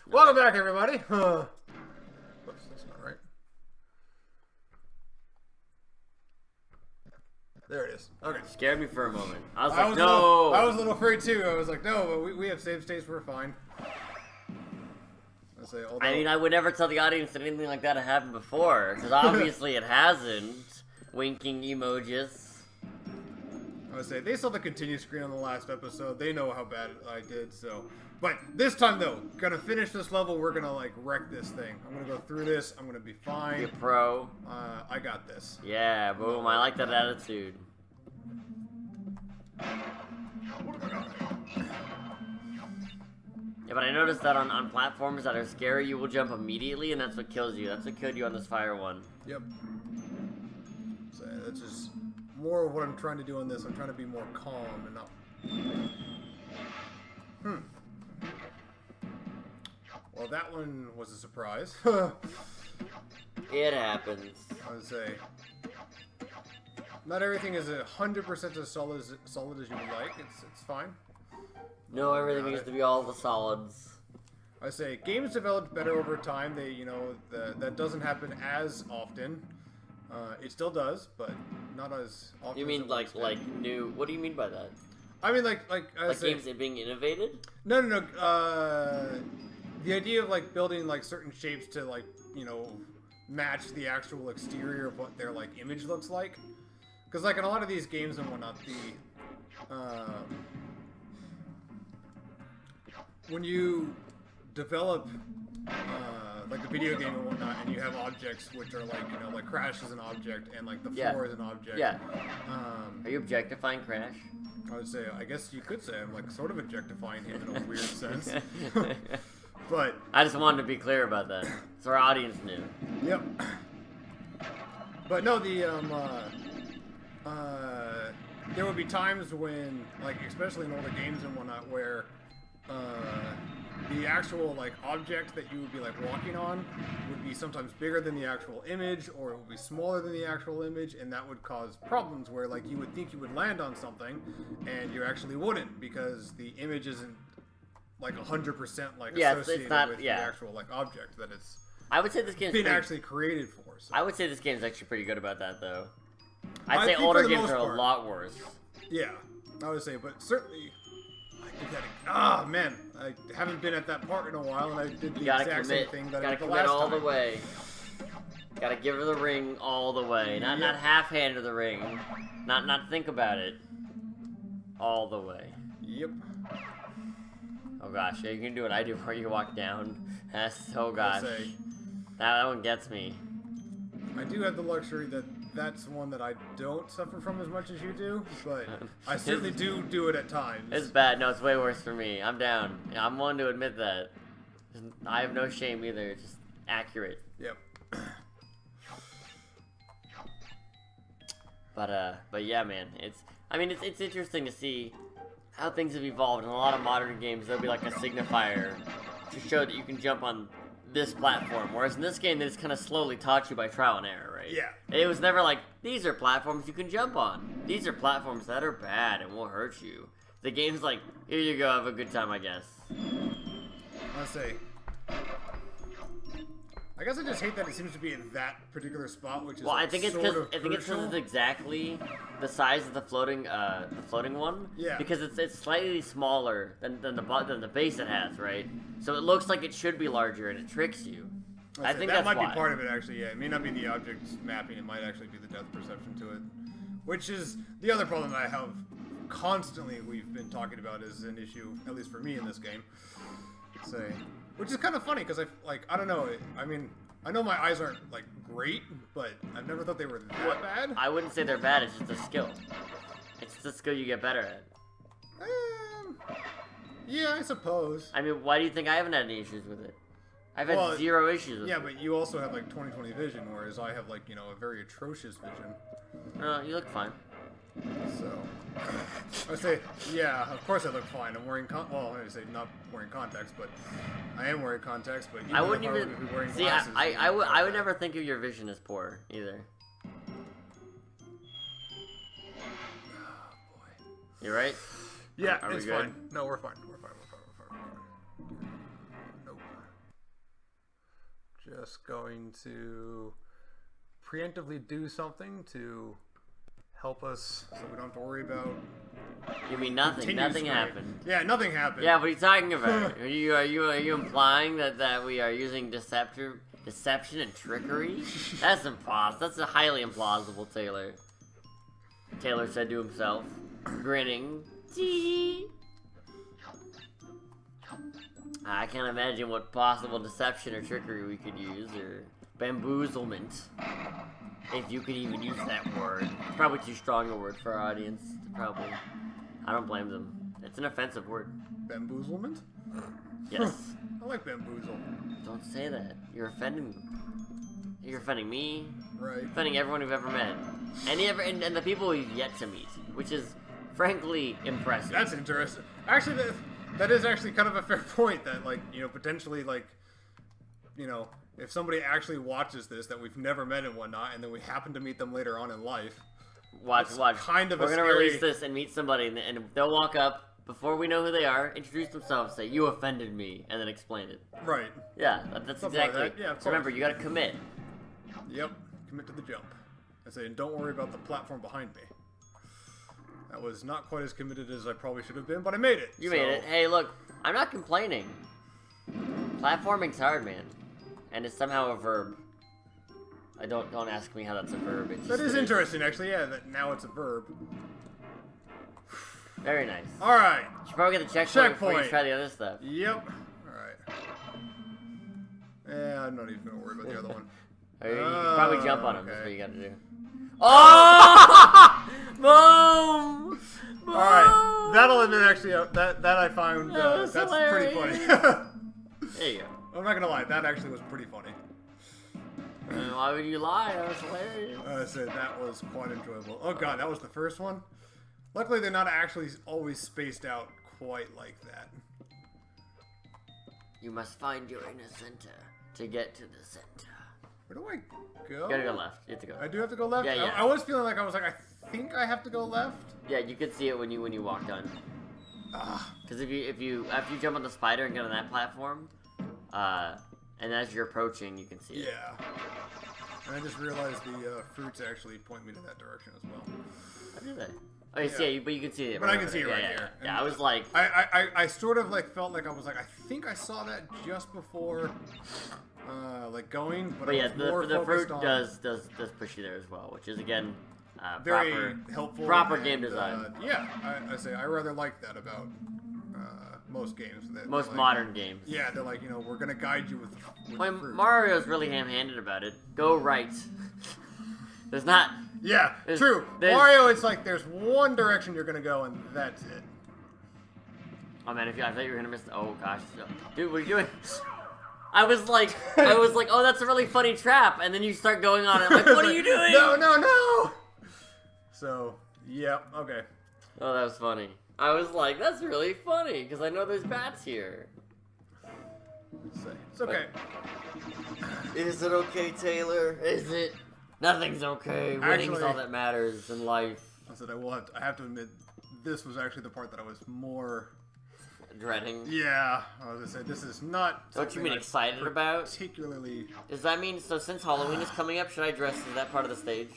Welcome back, everybody. Whoops, that's not right. There it is. Okay. Scared me for a moment. I was I like, no. I was a little afraid too. I was like, no, but we have save states. We're fine. I mean, I would never tell the audience that anything like that had happened before, because obviously it hasn't. Winking emojis. I would say they saw the continue screen on the last episode. They know how bad I did. So, but this time though, gonna finish this level. We're gonna like wreck this thing. I'm gonna go through this. I'm gonna be fine. Be a pro. I got this. Yeah, boom. I like that attitude. Yeah, but I noticed that on platforms that are scary, you will jump immediately, and that's what kills you. That's what killed you on this fire one. Yep. So that's just more of what I'm trying to do on this. I'm trying to be more calm and not... Well, that one was a surprise. It happens. I would say... Not everything is 100% as solid as you would like. It's fine. No, everything needs to be all the solids. I say games developed better over time. They, that doesn't happen as often. It still does, but not as often. You mean like new? What do you mean by that? I mean like games being innovated? No. The idea of like building like certain shapes to like match the actual exterior of what their like image looks like. Because like in a lot of these games and whatnot, when you develop like a video game and whatnot, and you have objects which are like like Crash is an object and like the floor is an object. Yeah. Are you objectifying Crash? I would say, I guess you could say I'm like sort of objectifying him in a weird sense. But I just wanted to be clear about that, so our audience knew. Yep. But no, there would be times when, like, especially in older games and whatnot, where the actual like object that you would be like walking on would be sometimes bigger than the actual image, or it would be smaller than the actual image, and that would cause problems where like you would think you would land on something, and you actually wouldn't because the image isn't like 100% like associated it's not, with the actual like object that it's. I would say this game's been actually created for. So. I would say this game's actually pretty good about that, though. I'd say older games are a lot worse. Yeah, I would say, but certainly, I haven't been at that part in a while, and I did the exact same thing that I did the last time. Gotta commit all the way. Gotta give her the ring all the way, not half-hand her the ring, not think about it, all the way. Yep. Oh gosh, yeah, you can do what I do where you walk down. Oh gosh, that one gets me. I do have the luxury that's one that I don't suffer from as much as you do, but I certainly do it at times. It's bad. No, it's way worse for me. I'm down. I'm willing to admit that. I have no shame either. It's just accurate. Yep. But yeah, man. It's interesting to see how things have evolved. In a lot of modern games, there'll be like a signifier to show that you can jump on this platform, whereas in this game, they just kind of slowly taught you by trial and error, right? Yeah. It was never like, these are platforms you can jump on. These are platforms that are bad and will hurt you. The game's like, here you go, have a good time, I guess. Let's say. I guess I just hate that it seems to be in that particular spot, which is I think it's because it's exactly the size of the floating one. Yeah. Because it's slightly smaller than the base it has, right? So it looks like it should be larger, and it tricks you. I think that might be part of it, actually. Yeah, it may not be the object mapping; it might actually be the depth perception to it, which is the other problem that I have constantly. We've been talking about is an issue, at least for me in this game. Which is kind of funny because I don't know. I mean, I know my eyes aren't like great, but I've never thought they were that bad. I wouldn't say they're bad. It's just a skill. It's the skill you get better at. Yeah, I suppose. I mean, why do you think I haven't had any issues with it? I've had zero issues with it. Yeah, but you also have like 20/20 vision, whereas I have like a very atrocious vision. No, you look fine. So, I say, yeah, of course I look fine. I'm wearing I say not wearing contacts, but I am wearing contacts. But I wouldn't even be wearing see. Glasses, I would never think of your vision as poor either. Oh boy. You right? Yeah, Are we it's good? fine. No, we're fine. We're fine. Nope. just going to preemptively do something to help us so we don't have to worry about... You mean nothing? Nothing happened. Yeah, nothing happened. Yeah, what are you talking about? Are you implying that we are using deception and trickery? That's impossible. That's a highly implausible, Taylor. Taylor said to himself, grinning. Tee. I can't imagine what possible deception or trickery we could use, or bamboozlement. If you could even use that word. It's probably too strong a word for our audience. Probably. I don't blame them. It's an offensive word. Bamboozlement? Yes. I like bamboozle. Don't say that. You're offending You're offending me. Right. Offending everyone we've ever met. And the people we've yet to meet. Which is, frankly, impressive. That's interesting. Actually, that is actually kind of a fair point that, like, you know, potentially, like, you know, if somebody actually watches this that we've never met and whatnot, and then we happen to meet them later on in life. Watch. Kind of We're a gonna scary... release this and meet somebody, and they'll walk up before we know who they are, introduce themselves, say, "You offended me," and then explain it. Right. Yeah, that's Something like exactly. that. Yeah, of so remember, course. you gotta commit. Yep. Commit to the jump. I say, and don't worry about the platform behind me. That was not quite as committed as I probably should have been, but I made it. You made it. Hey, look, I'm not complaining. Platforming's hard, man, and it's somehow a verb. Don't ask me how that's a verb. That is interesting, actually. Yeah, that now it's a verb. Very nice. All right. You should probably get the checkpoint before you try the other stuff. Yep. All right. Yeah, I'm not even gonna worry about the other one. Or you can probably jump on him. Okay. That's what you gotta do. Oh! Boom! Boom! All right. That'll admit actually that I found That that's hilarious. pretty funny. There you go. I'm not gonna lie. That actually was pretty funny. Why would you lie? That was hilarious. I said that was quite enjoyable. Oh god, that was the first one. Luckily, they're not actually always spaced out quite like that. You must find your inner center to get to the center. Where do I go? You gotta go left. You have to go. I do have to go left. Yeah, yeah. I was feeling like I think I have to go left. Yeah, you could see it when you walked on. Because if you after you jump on the spider and get on that platform, and as you're approaching, you can see it. Yeah. And I just realized the fruits actually point me to that direction as well. How do they? Oh, you see it, but you can see it. But I can see it right yeah, here. Yeah, I was like, I sort of like felt like I was like, I think I saw that just before, like going. But yeah, I was more the fruit focused on does push you there as well, which is again very proper, helpful. proper and, game design. Yeah, I say I rather like that about most games. Most like, modern games. Yeah, they're like, you know, we're gonna guide you with fruit. Mario's really ham-handed about it. Go right. There's not. Yeah, true. there's- Mario, it's like there's one direction you're gonna go, and that's it. Oh man, I thought you were gonna miss. Oh gosh, dude, what are you doing? I was like, oh, that's a really funny trap, and then you start going on it. I'm like, what are you doing? No. So, yeah, okay. Oh, that was funny. I was like, that's really funny because I know there's bats here. It's okay. Is it okay, Taylor? Is it? Nothing's okay. Winning's Actually, all that matters in life. I said I have to admit, this was actually the part that I was more Dreading. Yeah, I was gonna say this is not. Don't you mean I excited about? Particularly. Does that mean so? Since Halloween is coming up, should I dress as that part of the stage?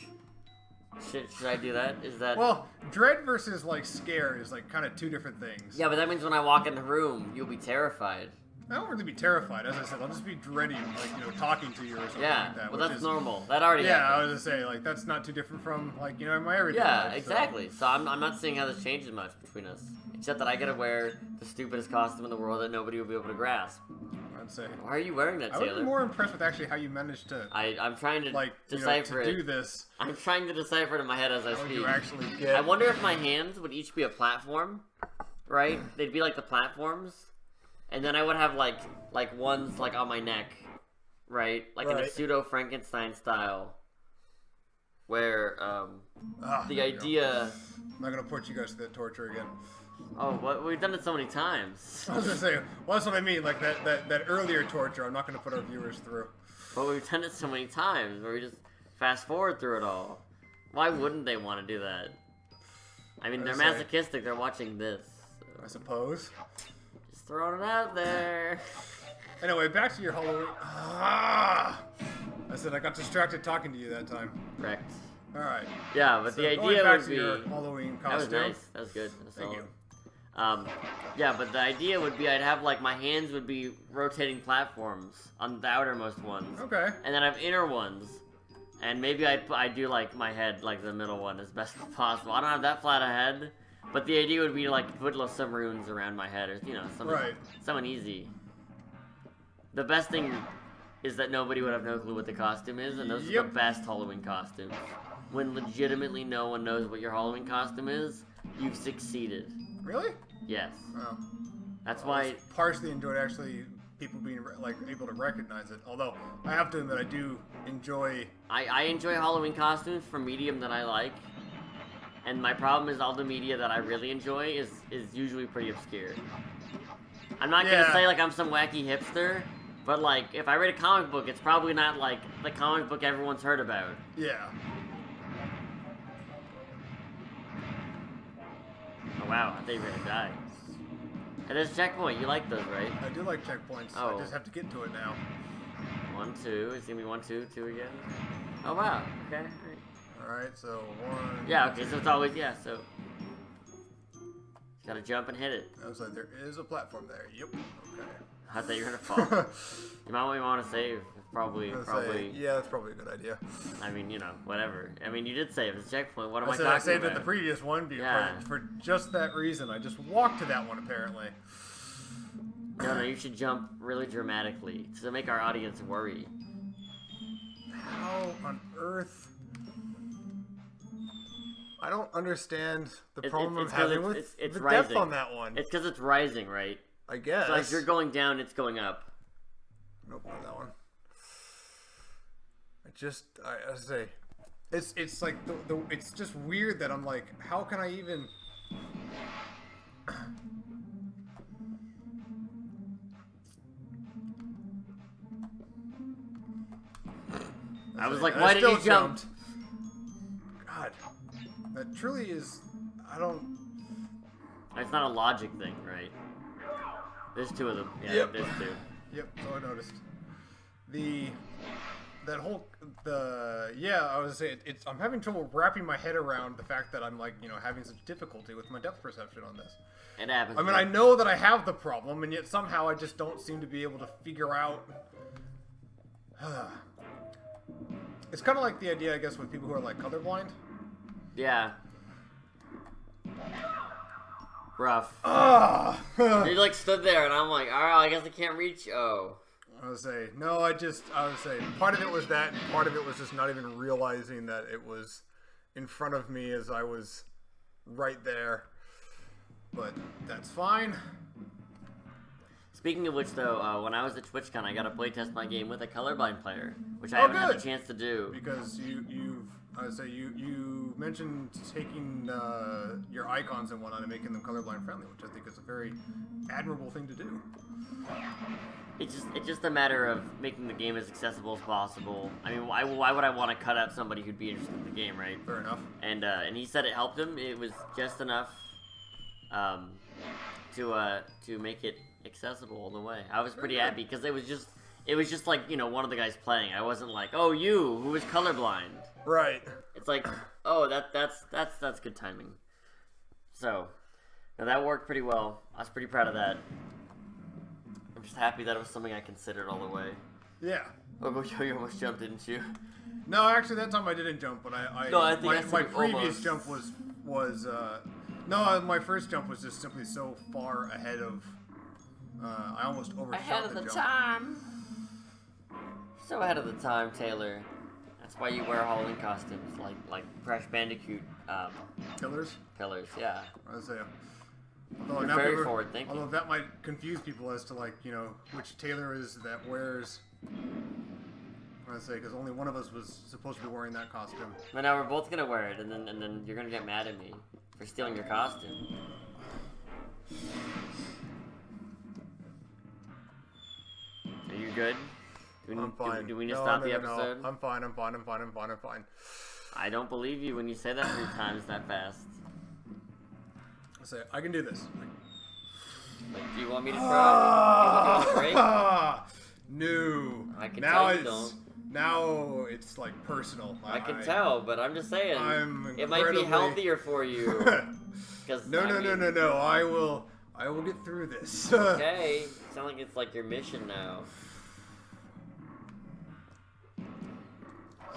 Should I do that? Is that? Well, dread versus like scare is like kind of two different things. Yeah, but that means when I walk in the room, you'll be terrified. I don't really be terrified. As I said, I'll just be dreading, like, you know, talking to you or something Yeah, like that. well, which that's is, normal. That already Yeah, happened. I was gonna say, like, that's not too different from, like, you know, my everyday Yeah, life. exactly. So I'm not seeing how this changes much between us. Except that I gotta wear the stupidest costume in the world that nobody will be able to grasp. I'd say. Why are you wearing that, I would Taylor? be more impressed with actually how you managed to, I'm trying to like, you know, decipher to do it. this. I'm trying to decipher it in my head as I How would speak. you actually get... I wonder if my hands would each be a platform, right? They'd be like the platforms, and then I would have like ones like on my neck, right? Like in a Right. pseudo Frankenstein style, where the there you go. idea. I'm not gonna put you guys through that torture again. Oh, what we've done it so many times. I was gonna say, well, that's what I mean. Like that earlier torture, I'm not gonna put our viewers through. But we've done it so many times where we just fast forward through it all. Why wouldn't they want to do that? I mean, they're say- masochistic. They're watching this. So I suppose. just throwing it out there. Anyway, back to your Halloween. Ah! I said I got distracted talking to you that time. Correct. All right. Yeah, but So the going idea back would to be your Halloween that was costume. nice. That was good. That was Thank solid. you. Yeah, but the idea would be I'd have like my hands would be rotating platforms on the outermost ones. Okay. And then I have inner ones. And maybe I do like my head, like the middle one, as best as possible. I don't have that flat a head, but the idea would be to like put some runes around my head, or something easy. The best thing is that nobody would have no clue what the costume is, and those are the best Halloween costumes. When legitimately no one knows what your Halloween costume is, you've succeeded. Really? Yes. Oh. That's why. Partially enjoyed actually people being like able to recognize it. Although I have to admit I do enjoy. I enjoy Halloween costumes for medium that I like, and my problem is all the media that I really enjoy is usually pretty obscure. I'm not gonna say like I'm some wacky hipster, but like if I read a comic book, it's probably not like the comic book everyone's heard about. Yeah. Oh wow, I thought you were gonna die. Hey, there's a checkpoint. You like those, right? I do like checkpoints. Oh. I just have to get to it now. 1, 2. It's gonna be 1, 2, 2 again. Oh wow. Okay. All right. All right. So 1. Yeah. Okay. So it's always So gotta jump and hit it. I was like, there is a platform there. Yep. Okay. I thought you were gonna fall. you might want to save. Probably. Yeah, that's probably a good idea. I mean, whatever. I mean, you did save. It's a checkpoint. What am I said talking I saved about? at the previous one Yeah. for just that reason. I just walked to that one apparently. No, you should jump really dramatically to make our audience worry. How on earth? I don't understand the problem I'm having with the depth on that one. It's because it's rising, right? I guess. So as you're going down, it's going up. Nope, not that one. I say, it's like it's just weird that I'm like, how can I even? I was like, why did you jump? God, that truly is. I don't. It's not a logic thing, right? There's 2 of them. Yeah, Yep. there's 2. Yep. So I noticed. I was saying I'm having trouble wrapping my head around the fact that I'm like, having such difficulty with my depth perception on this. It happens. I mean, I know that I have the problem, and yet somehow I just don't seem to be able to figure out. It's kind of like the idea, I guess, with people who are like colorblind. Yeah. Rough. You like stood there, and I'm like, all right, I guess I can't reach. Oh. I would say part of it was that, and part of it was just not even realizing that it was in front of me as I was right there. But that's fine. Speaking of which, though, when I was at TwitchCon, I got to playtest my game with a colorblind player, which I haven't had a chance to do. Because you mentioned taking your icons and whatnot and making them colorblind friendly, which I think is a very admirable thing to do. It's just a matter of making the game as accessible as possible. I mean, why would I want to cut out somebody who'd be interested in the game, right? Fair enough. And he said it helped him. It was just enough to make it accessible all the way. I was pretty happy because it was just like one of the guys playing. I wasn't like, oh, you who is colorblind. Right. It's like, oh, that's good timing. So, now that worked pretty well. I was pretty proud of that. I'm just happy that it was something I considered all the way. Yeah. Oh, you almost jumped, didn't you? No, actually, that time I didn't jump, but my previous jump was my first jump was just simply so far ahead of. I almost overshot ahead of the jump. time. So ahead of the time, Taylor. That's why you wear Halloween costumes, like Crash Bandicoot. Pillars. Pillars, yeah. I was saying. You're very forward thinking. Although that might confuse people as to which Taylor is that wears. I say because only one of us was supposed to be wearing that costume. But now we're both gonna wear it, and then you're gonna get mad at me for stealing your costume. Are you good? I'm fine. Do we need to stop the episode? No. I'm fine. I don't believe you when you say that 3 times that fast. I say I can do this. Like, do you want me to try? You want me to break? No. I can now tell you it's don't. now it's like personal. I can tell, but I'm just saying. It might be healthier for you. No. I will get through this. Okay. Sounds like it's like your mission now.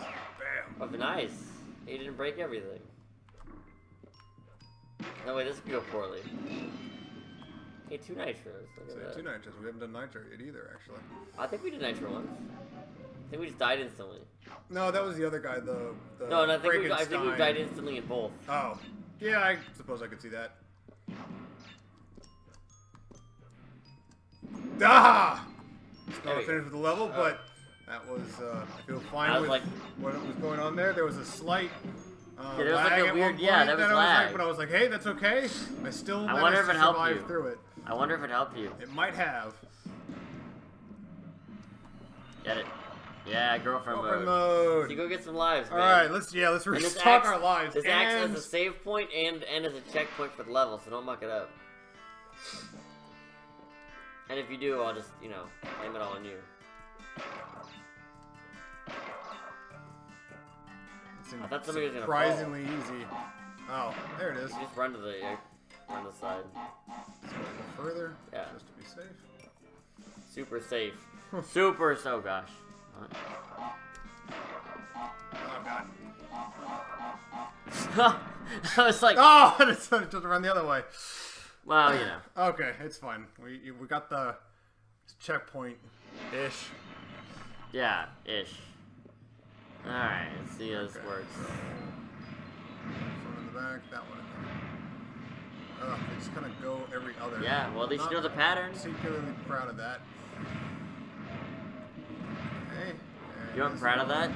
Bam. Oh, nice. You didn't break everything. No way, this could go poorly. Hey, 2 nitros. So 2 nitros. We haven't done nitro yet either, actually. I think we did nitro once. I think we just died instantly. No, that was the other guy. The no, I think we died instantly in both. Oh, yeah. I suppose I could see that. Ah! Still not finished with the level, but that was. I feel fine with what was going on there. There was a slight. Yeah, there was like a weird. Yeah, there was lag. But I was like, hey, that's okay. I still I wonder if it helped you. Through it. I wonder if it helped you. It might have. Get it? Yeah, girlfriend mode. mode. So you go get some lives, man. All right, let's restock our lives. This acts as a save point and as a checkpoint for the level, so don't muck it up. And if you do, I'll just, you know, blame it all on you. I thought somebody was gonna surprisingly easy. Oh, there it is. You just run to the side. Let's go further. Yeah. Just to be safe. Super safe. Super. Oh gosh. Oh god. I was like. Oh, it's just run the other way. Well, you know. Okay, it's fine. We got the checkpoint ish. Yeah, ish. Alright, let's see how this works. So, front and the back, that one. They just kind of go every other. Yeah, well, at least you know the pattern. Particularly proud of that. Okay. You aren't proud of that?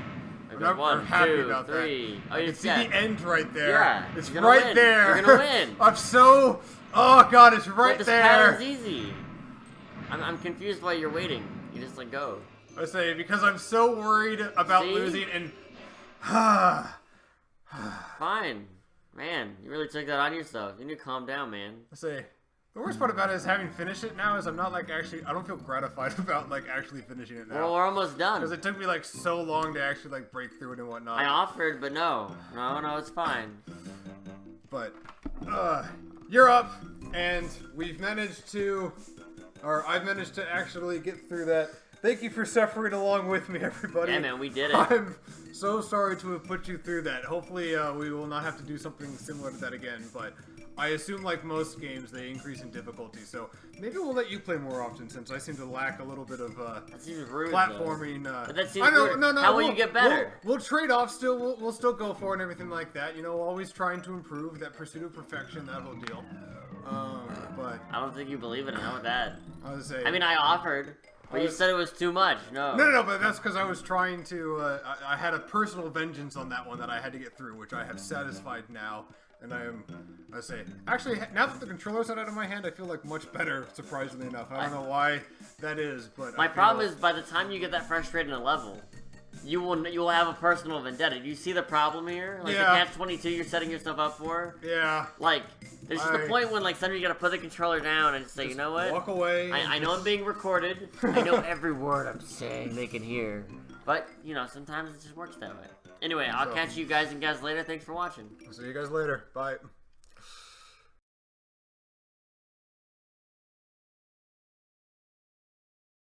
I'm happy about 3. That. Oh, you see the end right there. Yeah, it's right there. You're gonna win. I'm so. Oh god, it's right this there. Pattern's easy. I'm confused why you're waiting. You just like go. I say because I'm so worried about losing and. Fine, man. You really took that on yourself. You need to calm down, man. I say. The worst part about it is having finished it now is I'm not like actually. I don't feel gratified about like actually finishing it now. Well, we're almost done. Because it took me like so long to actually like break through it and whatnot. I offered, but no, it's fine. But you're up, and we've managed to, or I've managed to actually get through that. Thank you for suffering along with me, everybody. Yeah, man, we did it. I'm so sorry to have put you through that. Hopefully, we will not have to do something similar to that again, but I assume, like most games, they increase in difficulty, so maybe we'll let you play more often, since I seem to lack a little bit of that seems rude, platforming. But that seems rude. No, how will you get better? We'll trade off still. We'll still go for it and everything like that. You know, always trying to improve, that pursuit of perfection, that whole deal. But I don't think you believe it. I know that. I was saying. I mean, I offered. But you said it was too much. No, but that's because I was trying to. I had a personal vengeance on that one that I had to get through, which I have satisfied now, and I say, actually, now that the controller's out of my hand, I feel like much better. Surprisingly enough, I don't know why that is, but my problem is by the time you get that frustrated in a level, you will have a personal vendetta. Do you see the problem here? Like the catch-22 you're setting yourself up for? Yeah. Like, there's just a point when, like, suddenly you gotta put the controller down and just say, you know what? Walk away. I know I'm being recorded. I know every word I'm saying they can hear. But, you know, sometimes it just works that way. Anyway, I'll catch you guys and gals later. Thanks for watching. I'll see you guys later. Bye.